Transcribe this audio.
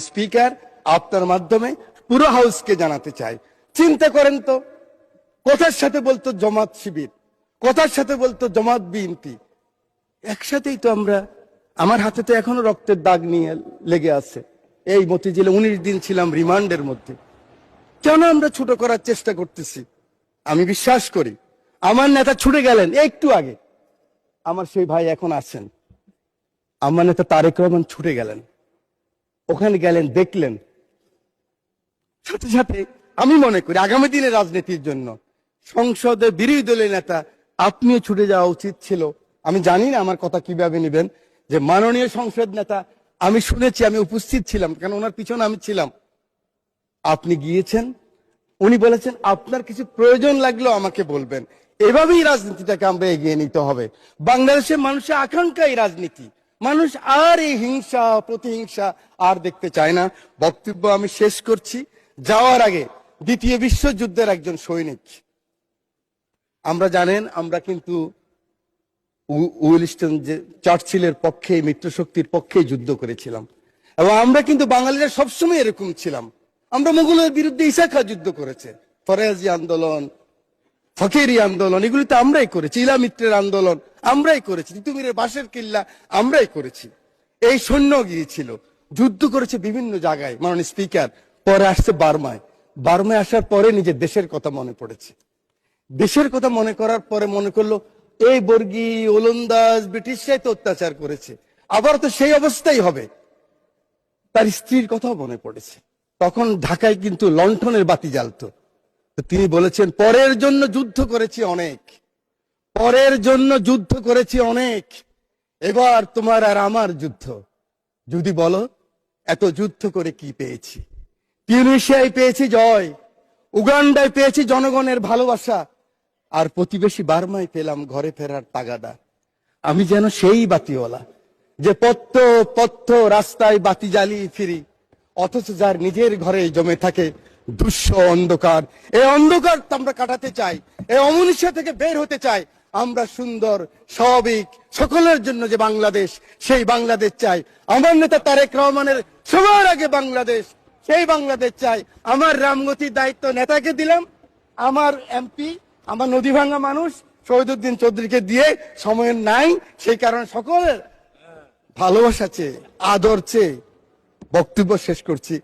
Speaker, আপনার মাধ্যমে পুরো হাউসকে জানাতে চাই, চিন্তা করেন তো, কথার সাথে বলতো জামাত শিবির, কথার সাথে বলতো জামাত বিএনপি, একসাথেই তো আমরা, আমার হাতে তো এখনো রক্তের দাগ নিয়ে লেগে আছে। এই মতিঝিলে 19 দিন ছিলাম রিমান্ডের মধ্যে। কেন আমরা ছোট করার চেষ্টা করতেছি? আমি বিশ্বাস করি আমার নেতা ছুটে গেলেন একটু আগে, আমার সেই ভাই এখন আছেন, আমার নেতা তারেক রহমান ছুটে গেলেন, ওখানে গেলেন, দেখলেন, সাথে সাথে আমি মনে করি আগামী দিনের রাজনীতির জন্য সংসদে বিরোধী দলের নেতা আপনিও ছুটে যাওয়া উচিত ছিল। আমি জানি না আমার কথা কিভাবে নেবেন, যে মাননীয় সংসদ নেতা, আমি শুনেছি, আমি উপস্থিত ছিলাম, কেন ওনার পিছনে আমি ছিলাম, আপনি গিয়েছেন, উনি বলেছেন আপনার কিছু প্রয়োজন লাগলেও আমাকে বলবেন। এভাবেই রাজনীতিটাকে আমরা এগিয়ে নিতে হবে। বাংলাদেশের মানুষের আকাঙ্ক্ষা এই রাজনীতি, মানুষ আর এই হিংসা প্রতিহিংসা আর দেখতে চায় না। বক্তব্য আমি শেষ করছি। যাওয়ার আগে দ্বিতীয় বিশ্বযুদ্ধের একজন সৈনিক, আমরা জানেন আমরা কিন্তু উইলস্টন যে চার্চিলের পক্ষে, মিত্রশক্তির পক্ষে যুদ্ধ করেছিলাম, এবং আমরা কিন্তু বাঙালিরা সবসময় এরকম ছিলাম। আমরা মুঘলের বিরুদ্ধে ঈসা খাঁ যুদ্ধ করেছে, ফরাজি আন্দোলন, ফকিরি আন্দোলন, এগুলি তো আমরাই করেছি, ইলামিত্রের আন্দোলন আমরাই করেছি, তিতুমিরের বাঁশের কিল্লা আমরাই করেছি। এই সৈন্য গিয়েছিল, যুদ্ধ করেছে বিভিন্ন জায়গায়। মাননীয় স্পিকার, পরে আসছে বার্মায়, বার্মায় আসার পরে নিজের দেশের কথা মনে পড়েছে। দেশের কথা মনে করার পরে মনে করলো এই বর্গী ওলন্দাজ ব্রিটিশরাই তো অত্যাচার করেছে, আবার তো সেই অবস্থাই হবে। তার স্ত্রীর কথাও মনে পড়েছে। তখন ঢাকায় কিন্তু লণ্ঠনের বাতি জ্বালতো। তো তিনি বলেছেন, পরের জন্য যুদ্ধ করেছি অনেক, পরের জন্য যুদ্ধ করেছি অনেক, এবার তোমার আর আমার যুদ্ধ। যদি বলো এত যুদ্ধ করে কি পেয়েছি? টিউনিশিয়ায় পেয়েছি জয়, উগান্ডায় পেয়েছি জনগণের ভালোবাসা, আর প্রতিবেশী বার্মায় পেলাম ঘরে ফেরার তাগাদা। আমি যেন সেই বাতিওয়ালা, যে পত্ত পত্ত রাস্তায় বাতি জ্বালিয়ে ফিরি, অথচ যার নিজের ঘরে জমে থাকে দুঃস্ব অন্ধকার। এই অন্ধকার আমরা কাটাতে চাই, এই অমনীষা থেকে বের হতে চাই। আমরা সুন্দর স্বাভাবিক সকলের জন্য যে বাংলাদেশ, সেই বাংলাদেশ চাই। আমার নেতা তারেক রহমানের সবার আগে বাংলাদেশ, সেই বাংলাদেশ চাই। আমার রামগতির দায়িত্ব নেতাকে দিলাম, আমার এমপি, আমার নদী ভাঙ্গা মানুষ শহীদুদ্দিন চৌধুরীকে দিয়ে সময় নাই, সেই কারণে সকলের ভালোবাসা চেয়ে, আদর চেয়ে বক্তব্য শেষ করছি।